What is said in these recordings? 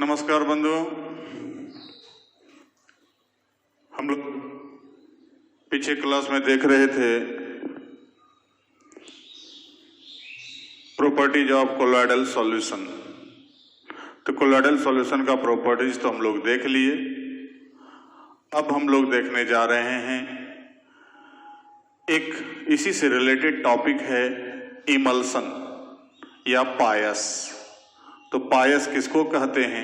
नमस्कार बंधुओं, हम लोग पीछे क्लास में देख रहे थे प्रॉपर्टीज ऑफ कोलॉइडल सॉल्यूशन। तो कोलॉइडल सॉल्यूशन का प्रॉपर्टीज तो हम लोग देख लिए। अब हम लोग देखने जा रहे हैं एक इसी से रिलेटेड टॉपिक है इमल्सन या पायस। तो पायस किसको कहते हैं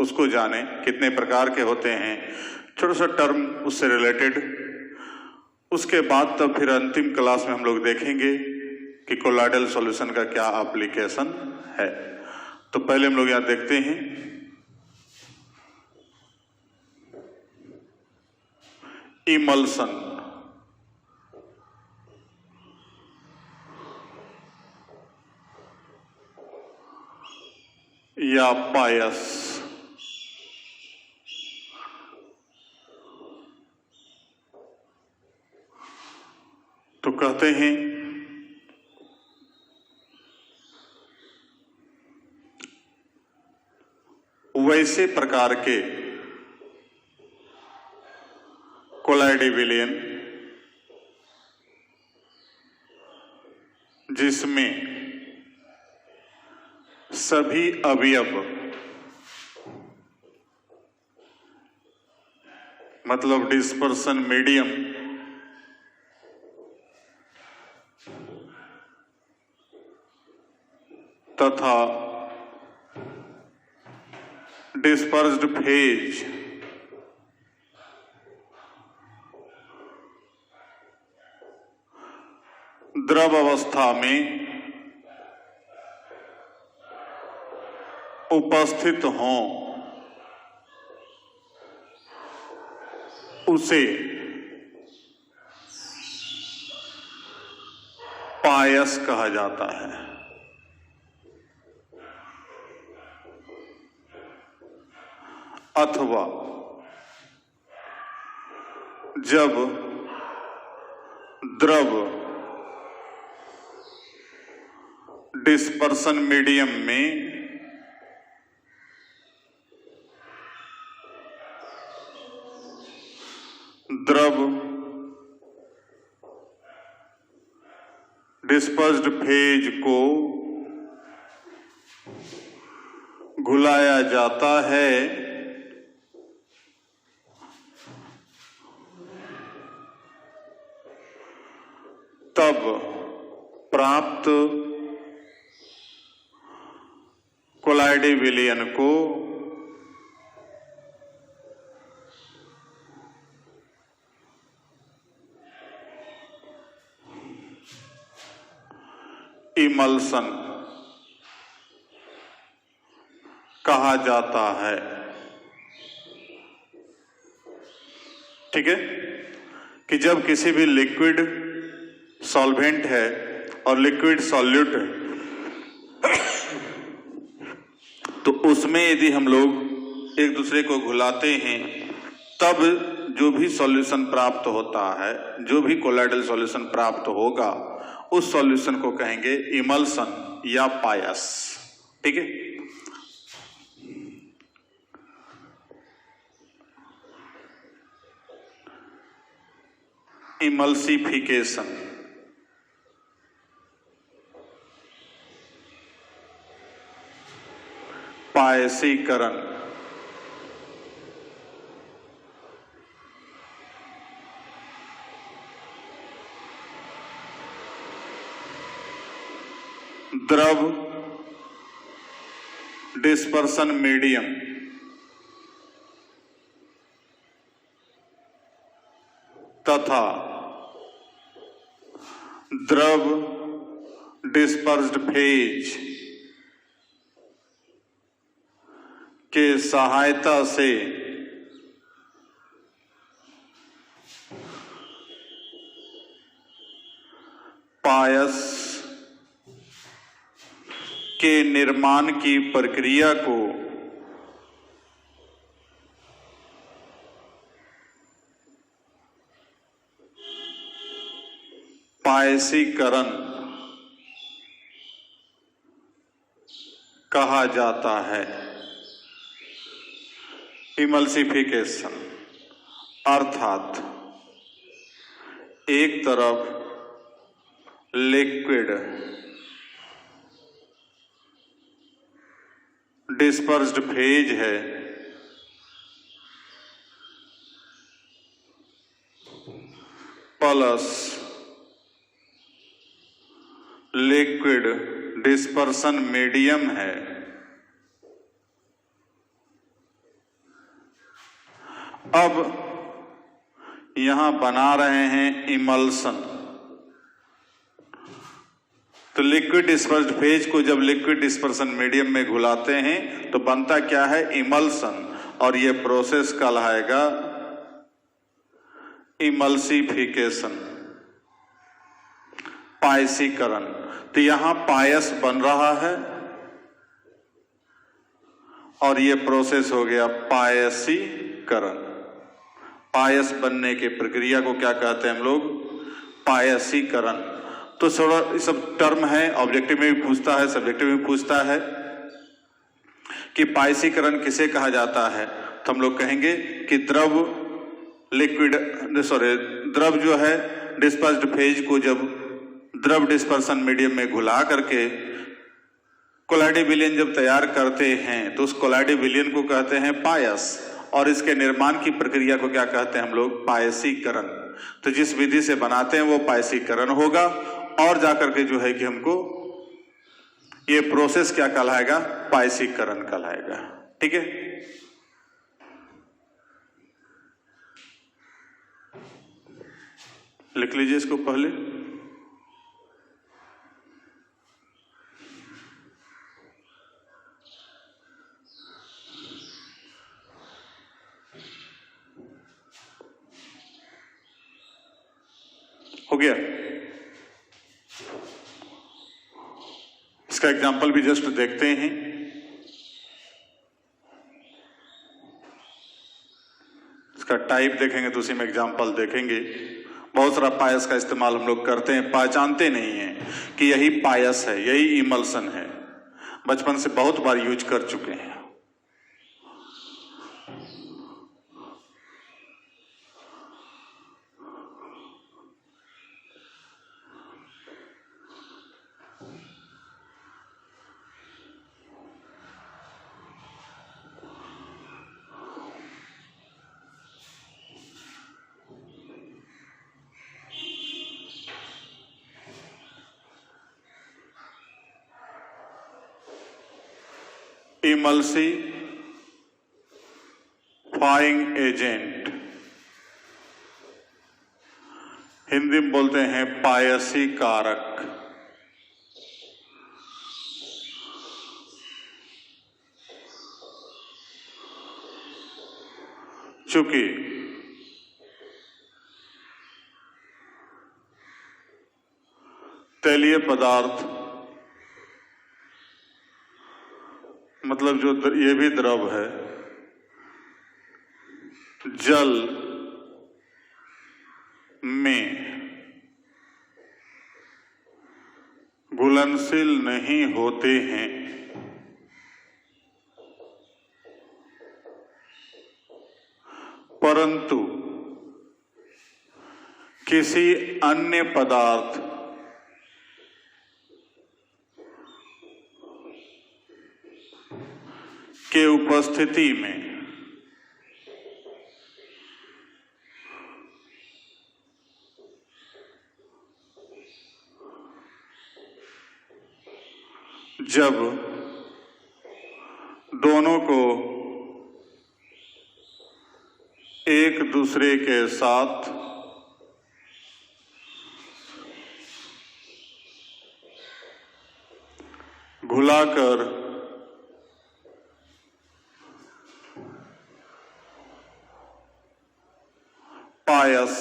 उसको जाने, कितने प्रकार के होते हैं, छोटा सा टर्म उससे रिलेटेड। उसके बाद तब फिर अंतिम क्लास में हम लोग देखेंगे कि कोलॉइडल सॉल्यूशन का क्या एप्लीकेशन है। तो पहले हम लोग यहां देखते हैं इमल्सन या पायस। तो कहते हैं वैसे प्रकार के कोलॉइड विलयन जिसमें सभी अवयव मतलब डिस्पर्सन मीडियम तथा डिस्पर्स्ड फेज द्रव अवस्था में उपस्थित हों उसे पायस कहा जाता है। अथवा जब द्रव डिस्पर्सन मीडियम में द्रव डिस्पर्स्ड फेज को घुलाया जाता है तब प्राप्त कोलॉइड विलयन को इमल्सन कहा जाता है। ठीक है कि जब किसी भी लिक्विड सॉल्वेंट है और लिक्विड सॉल्यूट है तो उसमें यदि हम लोग एक दूसरे को घुलाते हैं तब जो भी सॉल्यूशन प्राप्त होता है, जो भी कोलॉइडल सॉल्यूशन प्राप्त होगा उस सॉल्यूशन को कहेंगे इमल्सन या पायस। ठीक है। इमल्सिफिकेशन पायसीकरण द्रव डिस्पर्सन मीडियम तथा द्रव डिस्पर्स्ड फेज के सहायता से पायस के निर्माण की प्रक्रिया को पायसीकरण कहा जाता है। इमल्सिफिकेशन अर्थात एक तरफ लिक्विड डिस्पर्स्ड फेज है, प्लस लिक्विड डिस्पर्सन मीडियम है। अब यहां बना रहे हैं इमल्सन। तो लिक्विड डिस्पर्स्ड फेज को जब लिक्विड डिस्पर्सन मीडियम में घुलाते हैं तो बनता क्या है? इमल्सन। और यह प्रोसेस कहलाएगा इमल्सिफिकेशन, पायसीकरण। तो यहां पायस बन रहा है और यह प्रोसेस हो गया पायसीकरण। पायस बनने की प्रक्रिया को क्या कहते हैं हम लोग? पायसीकरण। तो थोड़ा सब टर्म है, ऑब्जेक्टिव में भी पूछता है, सब्जेक्टिव में भी पूछता है कि पायसीकरण किसे कहा जाता है। तो हम लोग कहेंगे कि द्रव जो है डिस्पर्स्ड फेज को जब द्रव डिस्पर्सन मीडियम में घुला करके कोलाइडी विलयन जब तैयार करते हैं तो उस कोलाइडी विलयन को कहते हैं पायस, और इसके निर्माण की प्रक्रिया को क्या कहते हैं हम लोग? पायसीकरण। तो जिस विधि से बनाते हैं वो पायसीकरण होगा, और जाकर के जो है कि हमको ये प्रोसेस क्या कहलाएगा? पायसीकरण कहलाएगा। ठीक है, लिख लीजिए इसको पहले। हो गया। इसका एग्जाम्पल भी जस्ट देखते हैं। इसका टाइप देखेंगे तो उसी में एग्जाम्पल देखेंगे। बहुत सारा पायस का इस्तेमाल हम लोग करते हैं, पहचानते नहीं हैं कि यही पायस है, यही इमल्सन है। बचपन से बहुत बार यूज कर चुके हैं। इमल्सिफाइंग एजेंट, हिंदी में बोलते हैं पायसी कारक। चूंकि तैलीय पदार्थ मतलब जो ये भी द्रव है, जल में घुलनशील नहीं होते हैं, परंतु किसी अन्य पदार्थ के उपस्थिति में जब दोनों को एक दूसरे के साथ घुलाकर पायस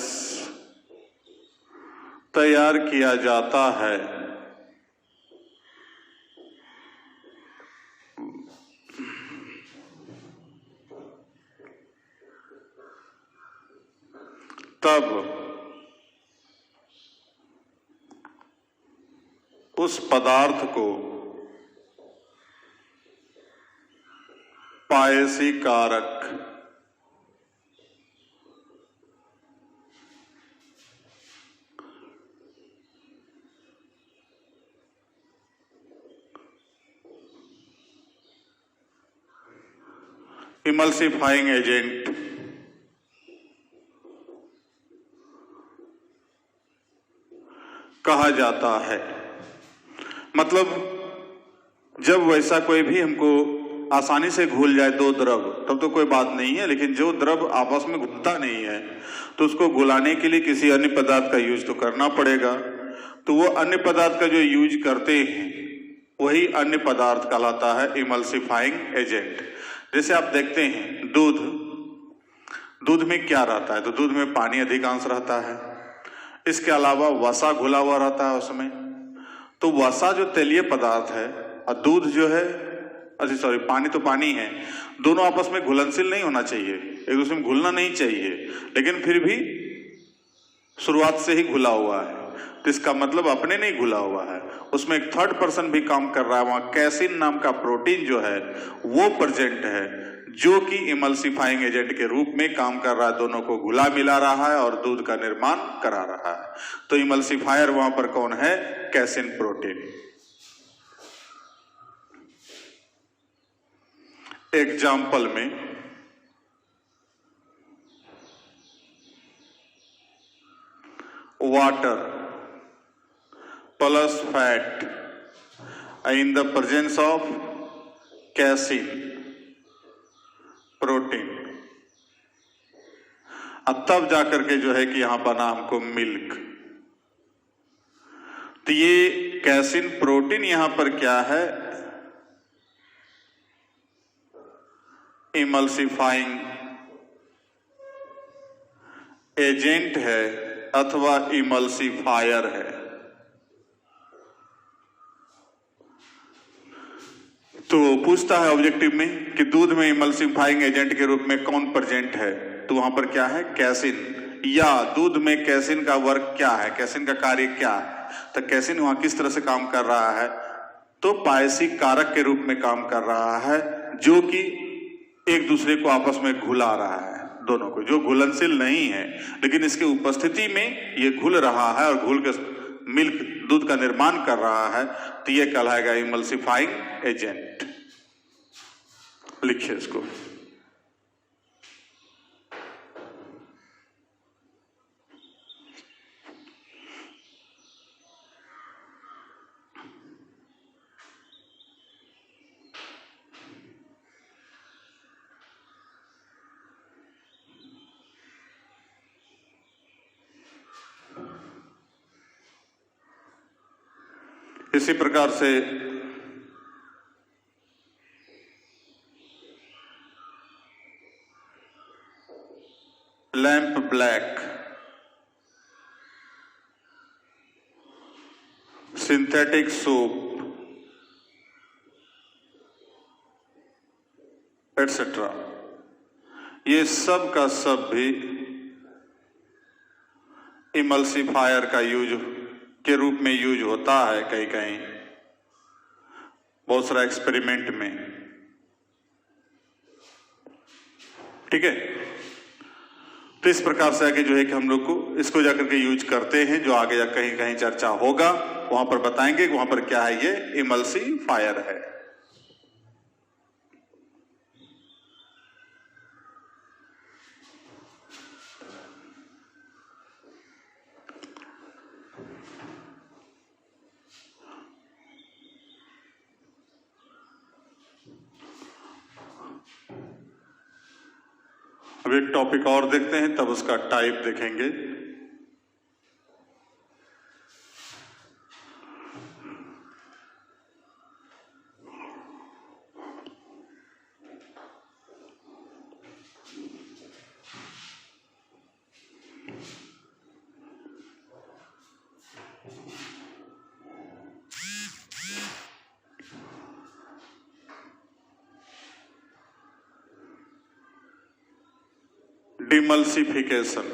तैयार किया जाता है, तब उस पदार्थ को पायसी कारक इमल्सिफाइंग एजेंट कहा जाता है। मतलब जब वैसा कोई भी हमको आसानी से घुल जाए दो द्रव, तब तो कोई बात नहीं है, लेकिन जो द्रव आपस में घुलता नहीं है तो उसको घुलाने के लिए किसी अन्य पदार्थ का यूज तो करना पड़ेगा। तो वो अन्य पदार्थ का जो यूज करते हैं वही अन्य पदार्थ कहलाता है इमल्सिफाइंग एजेंट। जैसे आप देखते हैं दूध में क्या रहता है, तो दूध में पानी अधिकांश रहता है, इसके अलावा वसा घुला हुआ रहता है उसमें। तो वसा जो तैलीय पदार्थ है और दूध जो है, पानी तो पानी है, दोनों आपस में घुलनशील नहीं होना चाहिए, एक दूसरे में घुलना नहीं चाहिए, लेकिन फिर भी शुरुआत से ही घुला हुआ है। तो इसका मतलब अपने नहीं घुला हुआ है, उसमें एक थर्ड पर्सन भी काम कर रहा है। वहां कैसिन नाम का प्रोटीन जो है वो प्रेजेंट है, जो कि इमल्सिफाइंग एजेंट के रूप में काम कर रहा है, दोनों को घुला मिला रहा है और दूध का निर्माण करा रहा है। तो इमल्सिफायर वहां पर कौन है? Casein protein. एग्जाम्पल में water plus fat in the presence of casein protein, अब तब जाकर के जो है कि यहां बना हमको मिल्क। तो ये कैसिन प्रोटीन यहां पर क्या है? इमल्सिफाइंग एजेंट है अथवा इमल्सिफायर है। तो पूछता है ऑब्जेक्टिव में कि दूध में इमल्सिफाइंग एजेंट के रूप में कौन प्रेजेंट है? तो वहां पर क्या है? कैसिन। या दूध में कैसिन का वर्क क्या है, कैसिन का कार्य क्या है? तो कैसिन वहां किस तरह से काम कर रहा है? तो पायसिक कारक के रूप में काम कर रहा है, जो कि एक दूसरे को आपस में घुला रहा है, दोनों को, जो घुलनशील नहीं है, लेकिन इसकी उपस्थिति में ये घुल रहा है और घुल के मिल्क दूध का निर्माण कर रहा है। तो ये कहलाएगा इमल्सिफाइंग एजेंट। लिखिए इसको। इसी प्रकार से lamp black, synthetic soap etcetera, ये सब का सब भी इमल्सिफायर का यूज के रूप में यूज होता है कहीं कहीं, बहुत सारा एक्सपेरिमेंट में। ठीक है, तो इस प्रकार से आगे जो है कि हम लोग को इसको जाकर के यूज करते हैं, जो आगे जा कहीं कहीं चर्चा होगा वहां पर बताएंगे वहां पर क्या है, ये इमल्सिफायर है। अब एक टॉपिक और देखते हैं, तब उसका टाइप देखेंगे। डिमल्सिफिकेशन,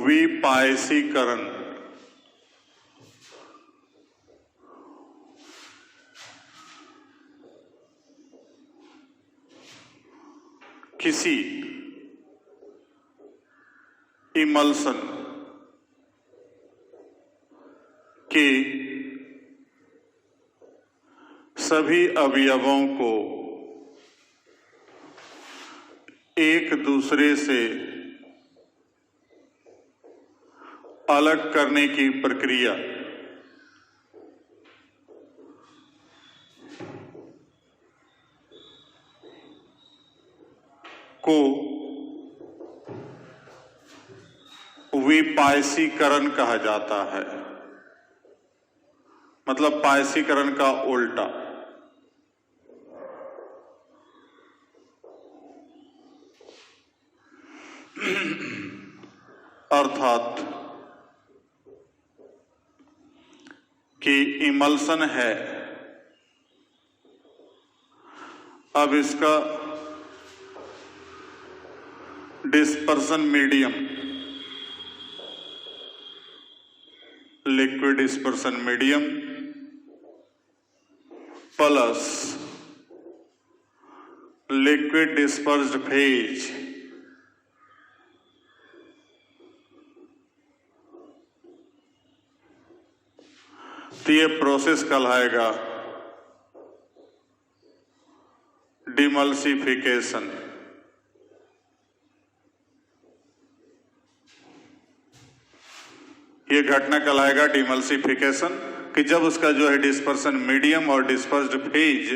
विपायसीकरण, किसी इमल्सन कि सभी अवयवों को एक दूसरे से अलग करने की प्रक्रिया को विपायसीकरण कहा जाता है। मतलब पायसीकरण का उल्टा। अर्थात कि इमल्सन है, अब इसका dispersion medium, liquid dispersion medium plus liquid dispersed phase तो ये प्रोसेस कहलाएगा डिमल्सिफिकेशन। ये घटना कहलाएगा डिमल्सिफिकेशन कि जब उसका जो है डिस्पर्सन मीडियम और डिस्पर्स्ड फेज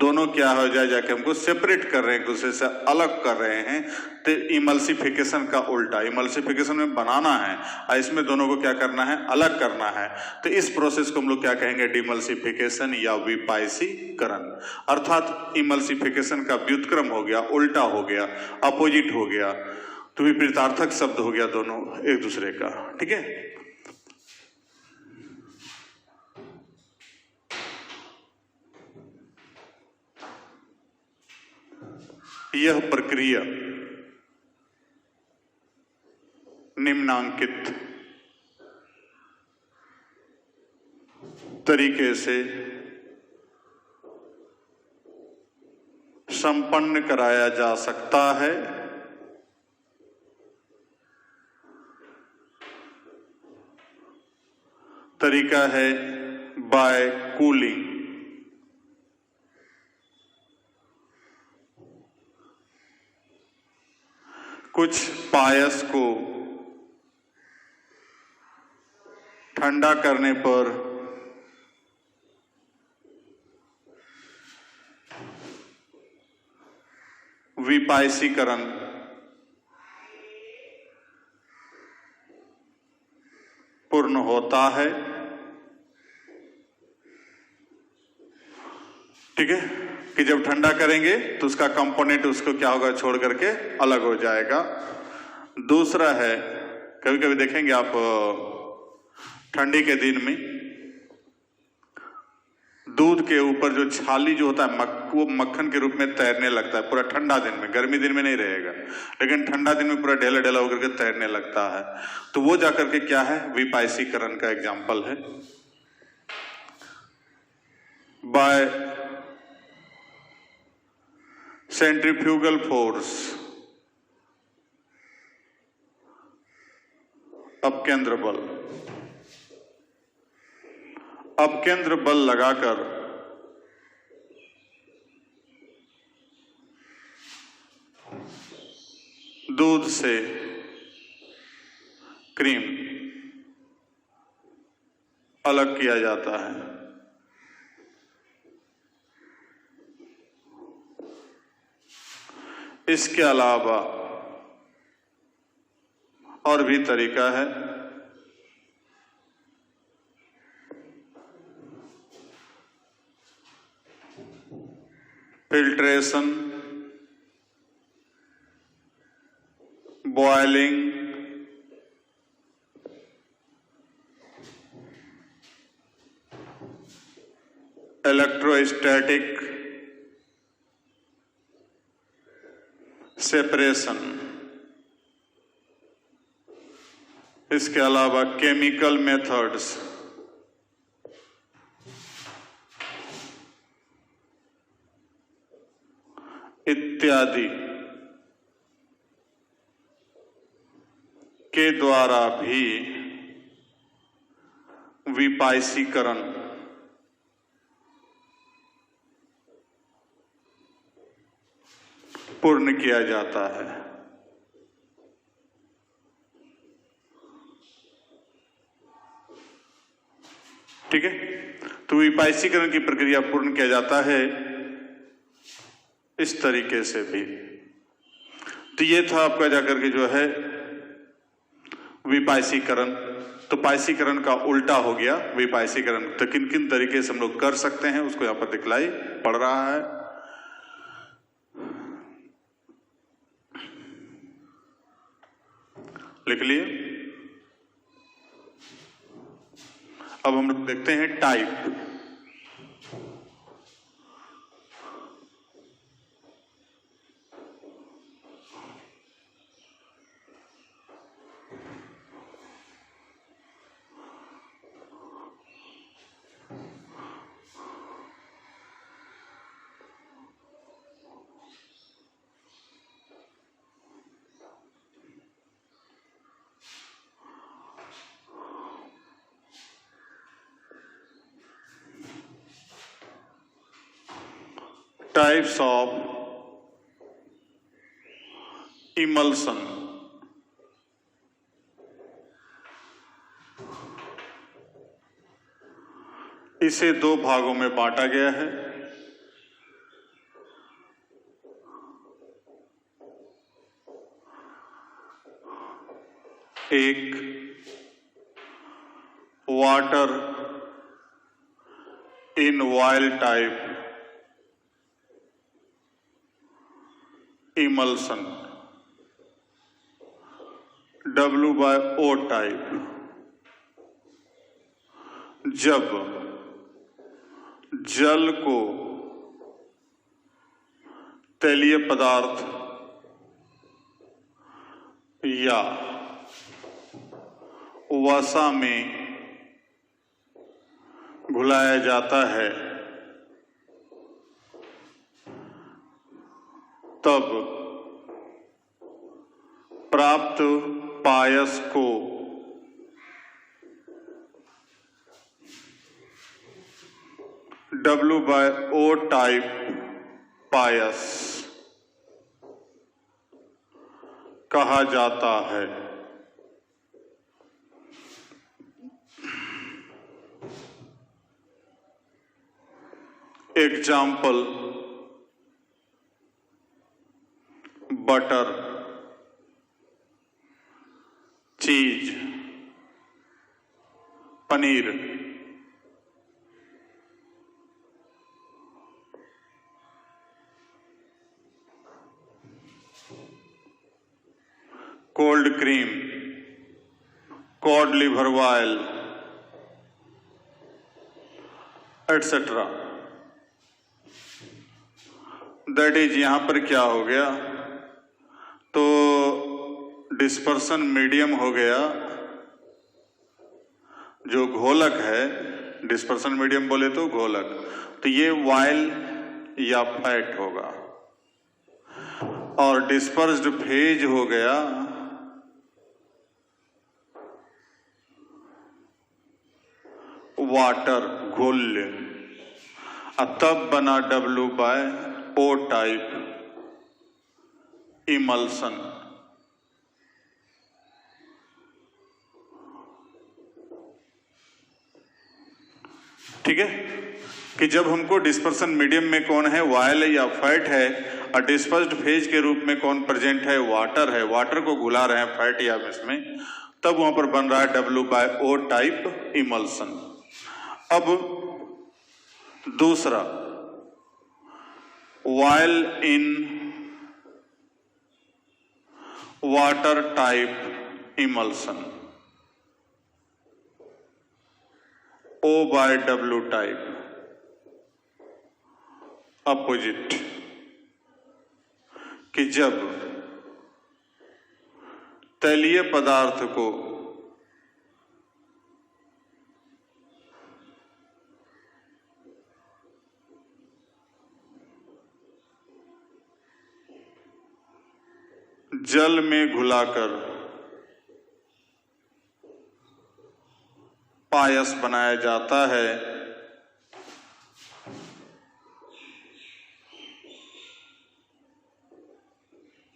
दोनों क्या हो जाए, जाके हमको सेपरेट कर रहे हैं, एक दूसरे से अलग कर रहे हैं, तो इमल्सिफिकेशन का उल्टा। इमल्सिफिकेशन में बनाना है और इसमें दोनों को क्या करना है, अलग करना है। तो इस प्रोसेस को हम लोग क्या कहेंगे, डिमल्सिफिकेशन या विपायसीकरण। अर्थात इमल्सिफिकेशन का व्युत्क्रम हो गया, उल्टा हो गया, अपोजिट हो गया, तो विपरीतार्थक शब्द हो गया दोनों एक दूसरे का। ठीक है। यह प्रक्रिया निम्नांकित तरीके से संपन्न कराया जा सकता है। तरीका है बाय कूलिंग। कुछ पायस को ठंडा करने पर विपायसीकरण पूर्ण होता है। ठीक है, कि जब ठंडा करेंगे तो उसका कंपोनेंट उसको क्या होगा, छोड़ करके अलग हो जाएगा। दूसरा है, कभी कभी देखेंगे आप ठंडी के दिन में दूध के ऊपर जो छाली जो होता है वो मक्खन के रूप में तैरने लगता है पूरा ठंडा दिन में। गर्मी दिन में नहीं रहेगा, लेकिन ठंडा दिन में पूरा ढेला ढेला होकर के तैरने लगता है। तो वो जाकर के क्या है, विपायसीकरण का एग्जाम्पल है। बाय सेंट्रीफ्यूगल फोर्स, अपकेंद्र बल, अपकेंद्र बल लगाकर दूध से क्रीम अलग किया जाता है। इसके अलावा और भी तरीका है। फिल्ट्रेशन, बॉयलिंग, इलेक्ट्रोस्टैटिक सेपरेशन, इसके अलावा केमिकल मेथड्स, इत्यादि के द्वारा भी विपायसीकरण पूर्ण किया जाता है। ठीक है, तो विपायसीकरण की प्रक्रिया पूर्ण किया जाता है इस तरीके से भी। तो ये था आपका जाकर के जो है विपायसीकरण। तो पायसीकरण का उल्टा हो गया विपायसीकरण। तो किन किन तरीके से हम लोग कर सकते हैं उसको यहां पर दिखलाई पड़ रहा है। लिख लिए। अब हम लोग देखते हैं टाइप। Types of emulsion। इसे दो भागों में बांटा गया है। एक water in oil type emulsion, W/O type. जब जल को तैलीय पदार्थ या वसा में घुलाया जाता है तब प्राप्त पायस को W/O टाइप पायस कहा जाता है। एग्जाम्पल बटर, चीज, paneer. Cold cream, cod liver oil etcetera. That is यहां पर क्या हो गया, तो डिस्पर्सन मीडियम हो गया, जो घोलक है। डिस्पर्सन मीडियम बोले तो घोलक, तो ये वाइल या फैट होगा। और डिस्पर्स्ड फेज हो गया वाटर, घोल्य। तब बना W/O टाइप इमल्सन। ठीक है, कि जब हमको डिस्पर्सन मीडियम में कौन है, वायल या फैट है, और डिस्पर्स्ड फेज के रूप में कौन प्रेजेंट है, वाटर है। वाटर को घुला रहे हैं फैट या इसमें, तब वहां पर बन रहा है W/O टाइप इमल्सन। अब दूसरा, oil in water type emulsion, O/W type, opposite. कि जब तैलीय पदार्थ को जल में घुलाकर पायस बनाया जाता है,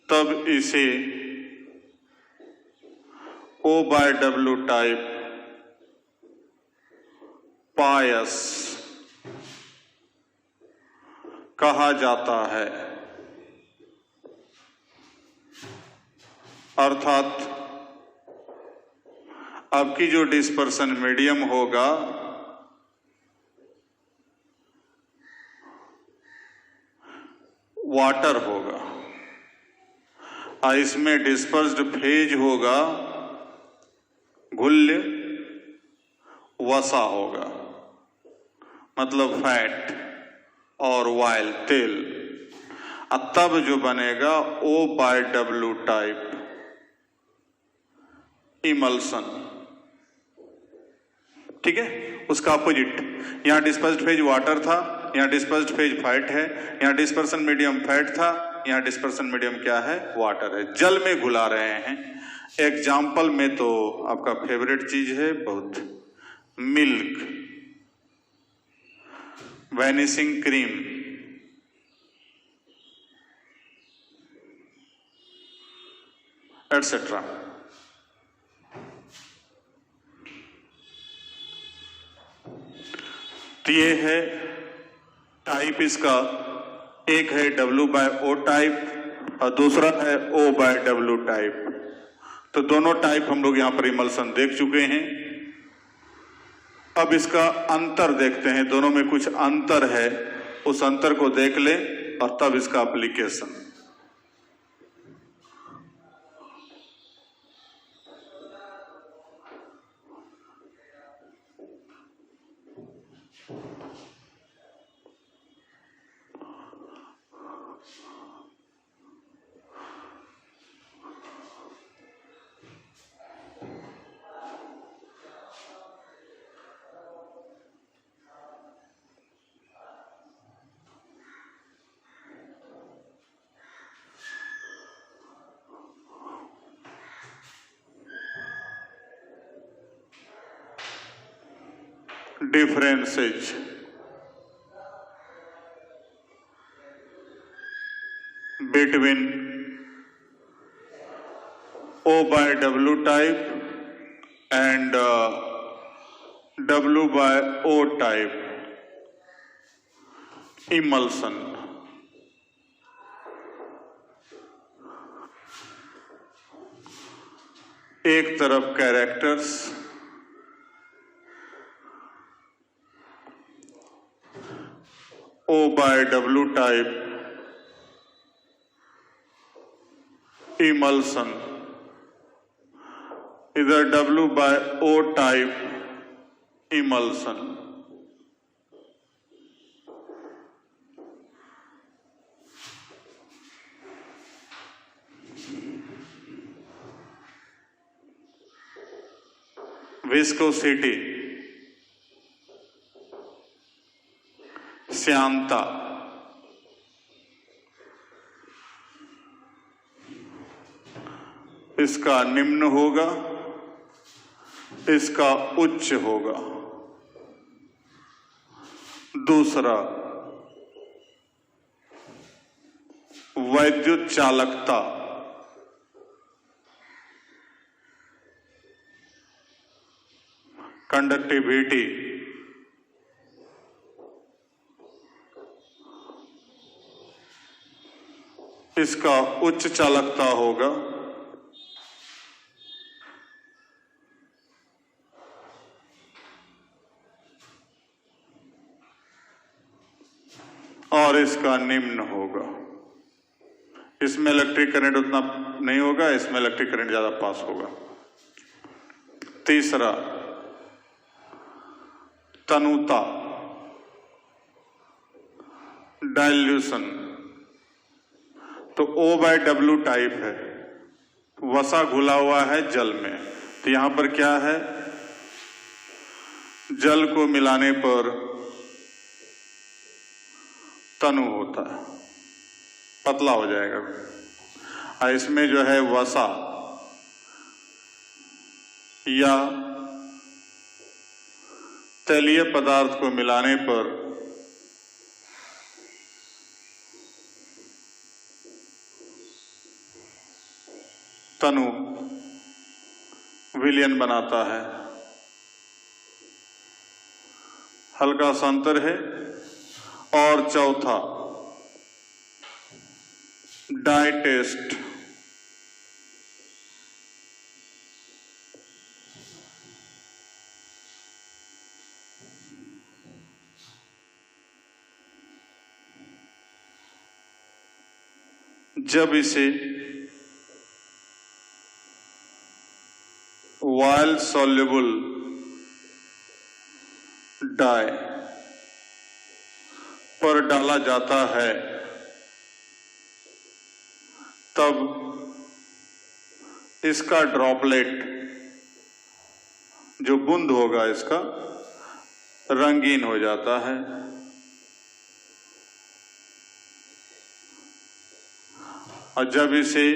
तब इसे O/W टाइप पायस कहा जाता है। अर्थात आपकी जो डिस्पर्सन मीडियम होगा वाटर होगा और इसमें डिस्पर्स्ड फेज होगा घुल्य वसा होगा, मतलब फैट और वाइल तेल। तब जो बनेगा O/W टाइप इमल्सन। ठीक है, उसका अपोजिट, यहां डिस्पर्स्ड फेज वाटर था, यहां डिस्पर्स्ड फेज फैट है, यहां डिस्पर्सन मीडियम फैट था, यहां डिस्पर्सन मीडियम क्या है, वाटर है। जल में घुला रहे हैं। एग्जाम्पल में तो आपका फेवरेट चीज है बहुत, मिल्क, वैनिशिंग क्रीम, एटसेट्रा। तो ये है टाइप इसका, एक है W/O टाइप और दूसरा है O/W टाइप। तो दोनों टाइप हम लोग यहां पर इमल्सन देख चुके हैं। अब इसका अंतर देखते हैं, दोनों में कुछ अंतर है, उस अंतर को देख ले और तब इसका application. Differences between O/W type and W/O type emulsion. एक तरफ कैरेक्टर्स, O/W type emulsion, इधर W/O type emulsion। विस्कोसिटी, श्यानता, इसका निम्न होगा, इसका उच्च होगा। दूसरा वैद्युत चालकता, कंडक्टिविटी, इसका उच्च चालकता होगा। और इसका निम्न होगा। इसमें इलेक्ट्रिक करंट उतना नहीं होगा, इसमें इलेक्ट्रिक करंट ज्यादा पास होगा। तीसरा तनुता, डाइल्यूशन। तो O/W टाइप है, वसा घुला हुआ है जल में। तो यहां पर क्या है, जल को मिलाने पर तनु होता है, पतला हो जाएगा। और इसमें जो है वसा या तैलीय पदार्थ को मिलाने पर तनु विलयन बनाता है। हल्का सा अंतर है। और चौथा डाई टेस्ट। जब इसे वायल सॉल्युबल डाई पर डाला जाता है तब इसका ड्रॉपलेट जो बूंद होगा इसका रंगीन हो जाता है। और जब इसे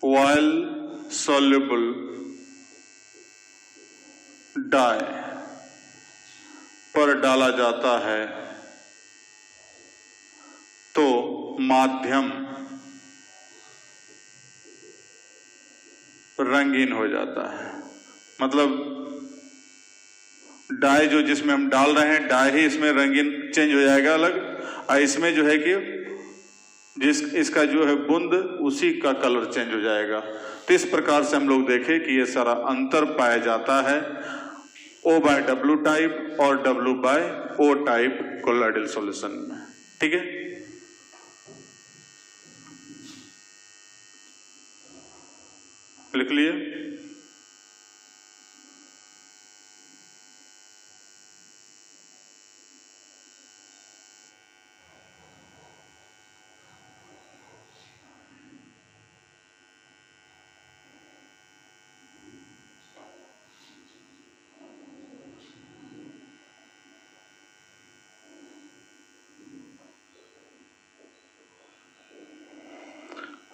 वायल सॉल्युबल डाई पर डाला जाता है तो माध्यम रंगीन हो जाता है। मतलब डाई जो जिसमें हम डाल रहे हैं डाई ही इसमें रंगीन चेंज हो जाएगा अलग, और इसमें जो है कि इसका जो है बूंद उसी का कलर चेंज हो जाएगा। तो इस प्रकार से हम लोग देखें कि ये सारा अंतर पाया जाता है O/W टाइप और W/O टाइप कोलोइडल सॉल्यूशन में। ठीक है, लिख लिए।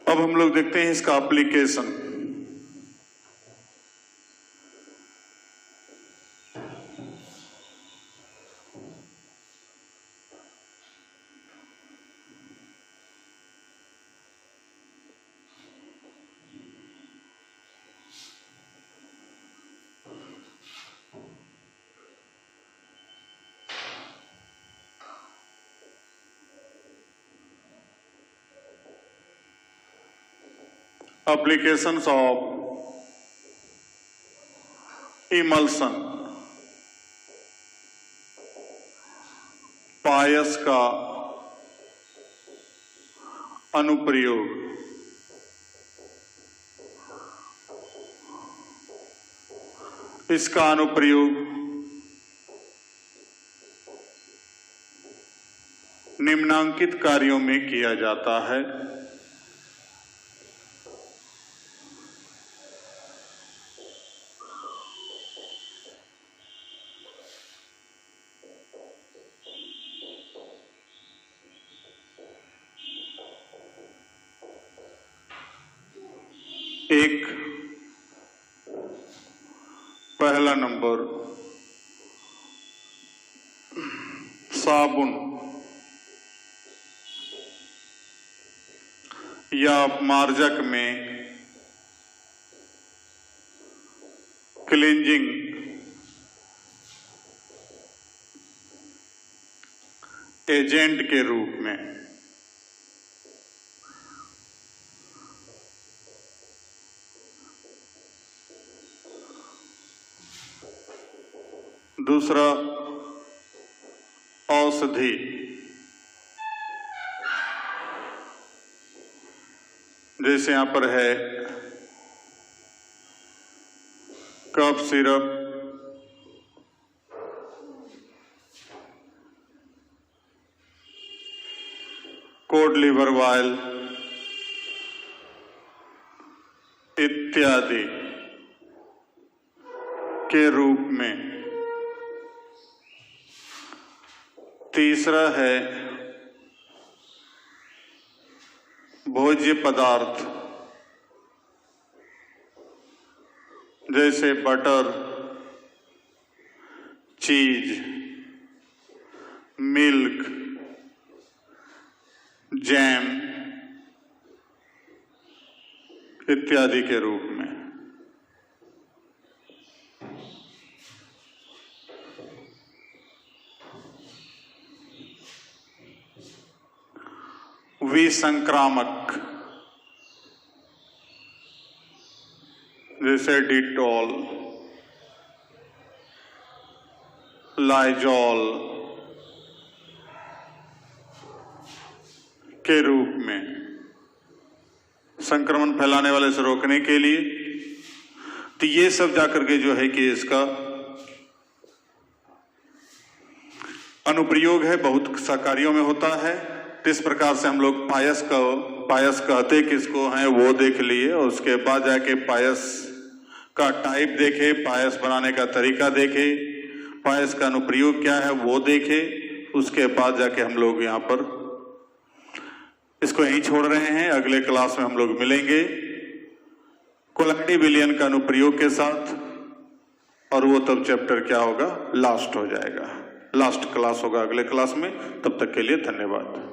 अब हम लोग देखते हैं इसका एप्लीकेशन। Applications of emulsion। पायस का अनुप्रयोग। इसका अनुप्रयोग निम्नांकित कार्यों में किया जाता है। एक, पहला नंबर साबुन या मार्जक में क्लींजिंग एजेंट के रूप में। दूसरा औषधि, जैसे यहां पर है cough syrup, cod liver oil इत्यादि के रूप में। तीसरा है भोज्य पदार्थ, जैसे बटर, चीज, मिल्क, जैम इत्यादि के रूप में। विसंक्रामक जैसे डिटॉल, लाइजॉल के रूप में संक्रमण फैलाने वाले से रोकने के लिए। तो ये सब जाकर के जो है कि इसका अनुप्रयोग है, बहुत सा कार्यों में होता है। तो इस प्रकार से हम लोग पायस कहते किसको हैं वो देख लिए, और उसके बाद जाके पायस का टाइप देखे, पायस बनाने का तरीका देखे, पायस का अनुप्रयोग क्या है वो देखे। उसके बाद जाके हम लोग यहाँ पर इसको यहीं छोड़ रहे हैं। अगले क्लास में हम लोग मिलेंगे कोलैंडी विलियन का अनुप्रयोग के साथ, और वो तब चैप्टर क्या होगा, लास्ट हो जाएगा, लास्ट क्लास होगा अगले क्लास में। तब तक के लिए धन्यवाद।